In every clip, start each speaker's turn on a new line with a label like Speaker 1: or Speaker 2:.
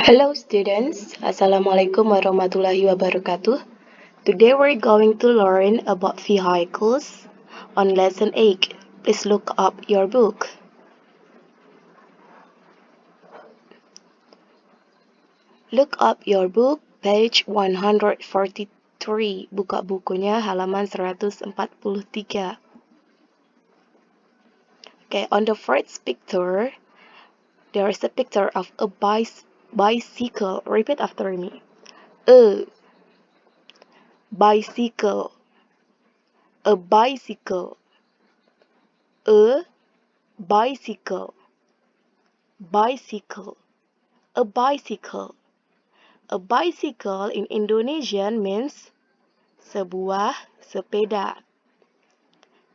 Speaker 1: Hello students, Assalamualaikum warahmatullahi wabarakatuh. Today we're going to learn about vehicles on lesson 8. Please look up your book. Look up your book, page 143. Buka bukunya halaman 143. Okay, on the first picture, there is a picture of a bicycle. Repeat after me. A bicycle. A bicycle. A bicycle. Bicycle. A bicycle. A bicycle in Indonesian means sebuah sepeda.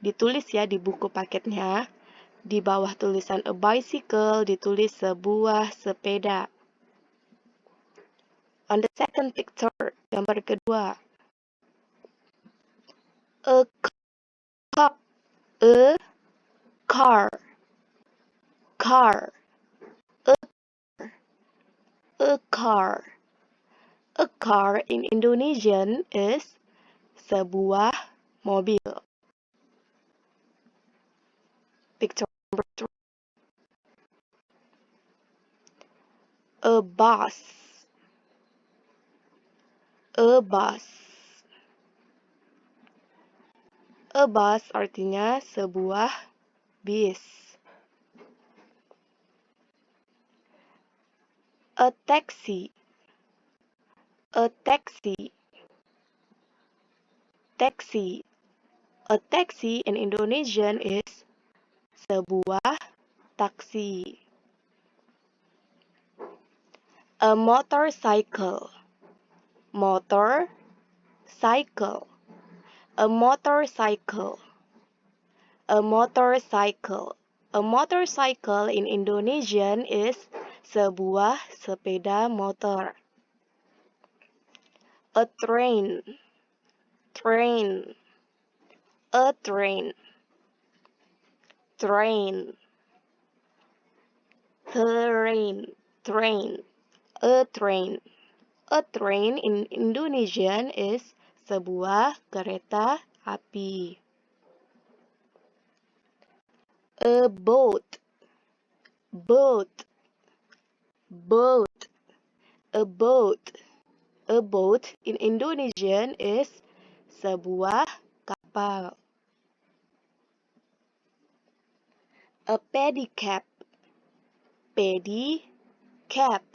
Speaker 1: Ditulis ya di buku paketnya. Di bawah tulisan a bicycle ditulis sebuah sepeda. On the second picture, gambar kedua. A car. A car. Car. A car. A car in Indonesian is sebuah mobil. Picture number 3. A bus. A bus. A bus artinya sebuah bis. A taxi. A taxi. Taxi. A taxi in Indonesian is sebuah taksi. A motorcycle. Motorcycle. A motorcycle. A motorcycle. A motorcycle in Indonesian is sebuah sepeda motor. A train. Train. A train. Train. Train. Train. A train. A train in Indonesian is sebuah kereta api. A boat. Boat. Boat. A boat. A boat in Indonesian is sebuah kapal. A pedicab. Pedicab.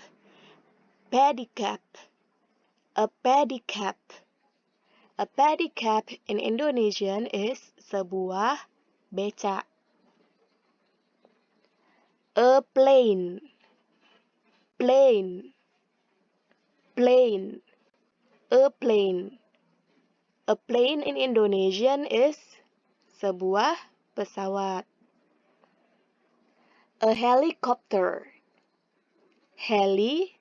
Speaker 1: Pedicab. A pedicab. A pedicab in Indonesian is sebuah becak. A plane. Plane. Plane. A plane. A plane in Indonesian is sebuah pesawat. A helicopter. Helicopter.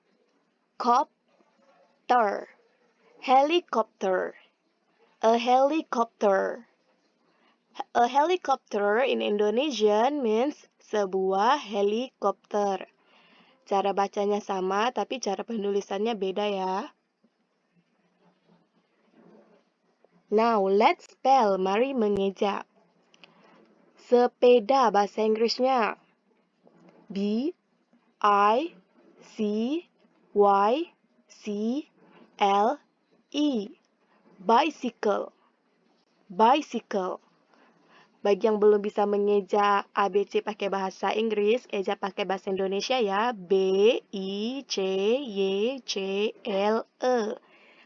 Speaker 1: Helicopter. A helicopter. A helicopter in Indonesian means sebuah helikopter. Cara bacanya sama, tapi cara penulisannya beda ya. Now, let's spell. Mari mengeja. Sepeda bahasa Inggrisnya. B-I-C-Y-C-L-E. Bicycle. Bicycle. Bagi yang belum bisa mengeja ABC pakai bahasa Inggris, eja pakai bahasa Indonesia ya. B-I-C-Y-C-L-E.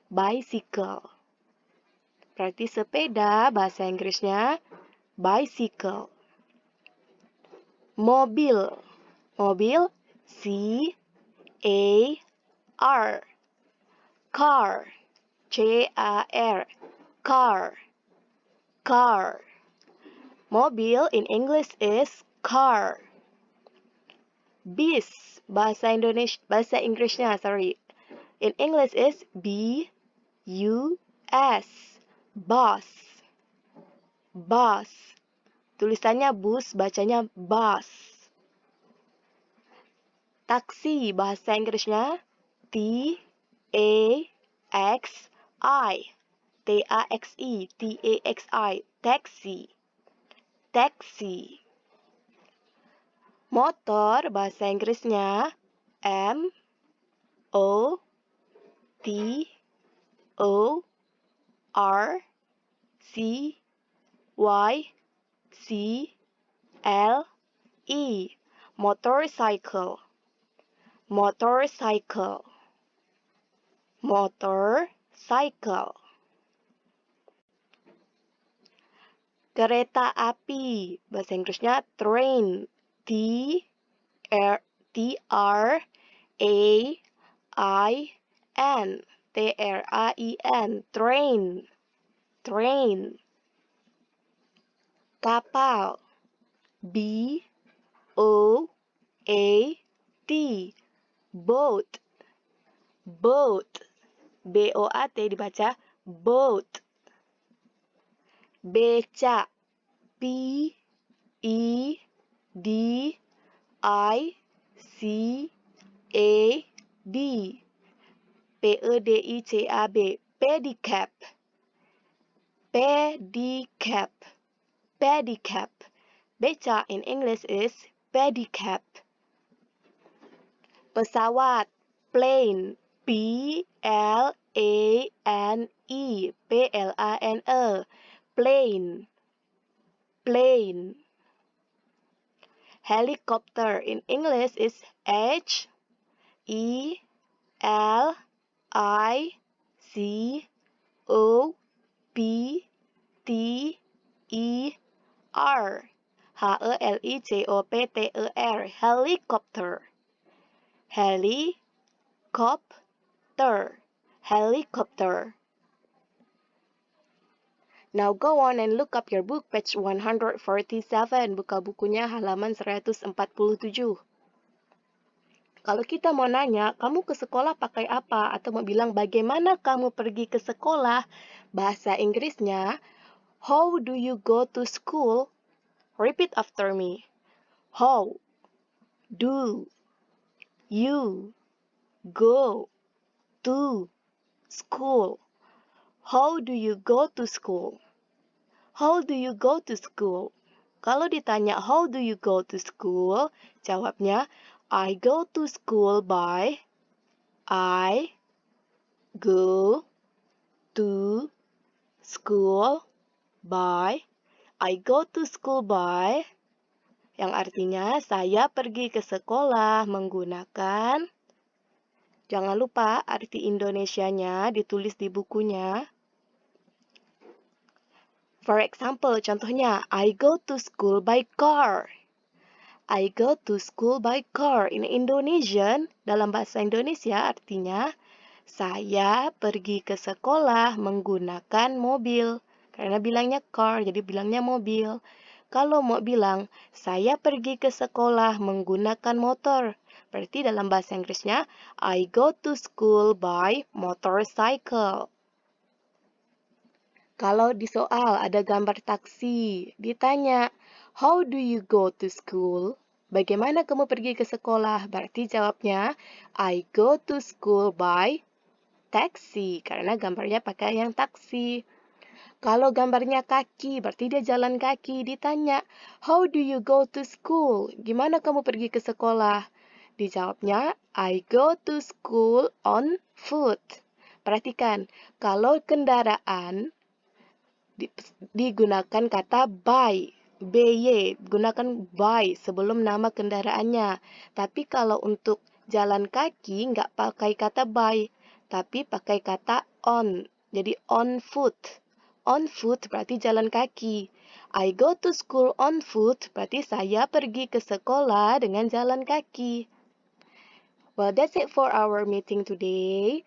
Speaker 1: Bicycle. Berarti sepeda bahasa Inggrisnya bicycle. Mobil. Mobil C-A-R. Car. C-A-R. Car. Car. Mobil in English is car. Bis. Bahasa Inggrisnya, in English is B-U-S. Bus. Bus. Tulisannya bus, bacanya bus. Taksi bahasa Inggrisnya T-A-X-I. T-A-X-I. T-A-X-I. Taxi. Taxi. Motor bahasa Inggrisnya M-O-T-O-R-C-Y-C-L-E. Motorcycle. Motorcycle. Motorcycle. Kereta api bahasa Inggrisnya train. T-R-A-I-N. T-R-A-I-N. Train. Train. Kapal. B-O-A-T. Boat. Boat. B-O-A-T dibaca boat. Becak. P-E-D-I-C-A-B. P-E-D-I-C-A-B. Pedicab. Pedicab. Pedicab. Becak in English is pedicab. Pesawat. Plane. P-L-A-N-E. P-L-A-N-E. Plane. Plane. Helicopter in English is H-E-L-I-C-O-P-T-E-R. H-E-L-I-C-O-P-T-E-R. Helicopter. Helicopter. Helicopter. Now go on and look up your book, page 147. Buka bukunya halaman 147. Kalau kita mau nanya, kamu ke sekolah pakai apa? Atau mau bilang bagaimana kamu pergi ke sekolah? Bahasa Inggrisnya, how do you go to school? Repeat after me. How do you go to school? How do you go to school? How do you go to school? Kalau ditanya how do you go to school, jawabnya I go to school by. I go to school by. I go to school by. Yang artinya saya pergi ke sekolah menggunakan. Jangan lupa arti Indonesianya ditulis di bukunya. For example, contohnya, I go to school by car. I go to school by car. In Indonesian, dalam bahasa Indonesia artinya, saya pergi ke sekolah menggunakan mobil. Karena bilangnya car, jadi bilangnya mobil. Kalau mau bilang, saya pergi ke sekolah menggunakan motor. Berarti dalam bahasa Inggrisnya, I go to school by motorcycle. Kalau di soal ada gambar taksi, ditanya, how do you go to school? Bagaimana kamu pergi ke sekolah? Berarti jawabnya, I go to school by taxi. Karena gambarnya pakai yang taksi. Kalau gambarnya kaki, berarti dia jalan kaki. Ditanya, how do you go to school? Gimana kamu pergi ke sekolah? Dijawabnya, I go to school on foot. Perhatikan, kalau kendaraan, digunakan kata by, by, gunakan by sebelum nama kendaraannya. Tapi kalau untuk jalan kaki nggak pakai kata by, tapi pakai kata on. Jadi on foot. On foot berarti jalan kaki. I go to school on foot berarti saya pergi ke sekolah dengan jalan kaki. Well, that's it for our meeting today.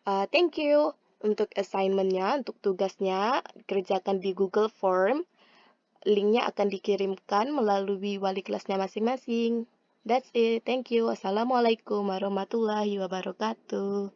Speaker 1: Thank you. Untuk assignment-nya, untuk tugasnya, kerjakan di Google Form. Linknya akan dikirimkan melalui wali kelasnya masing-masing. That's it. Thank you. Wassalamualaikum warahmatullahi wabarakatuh.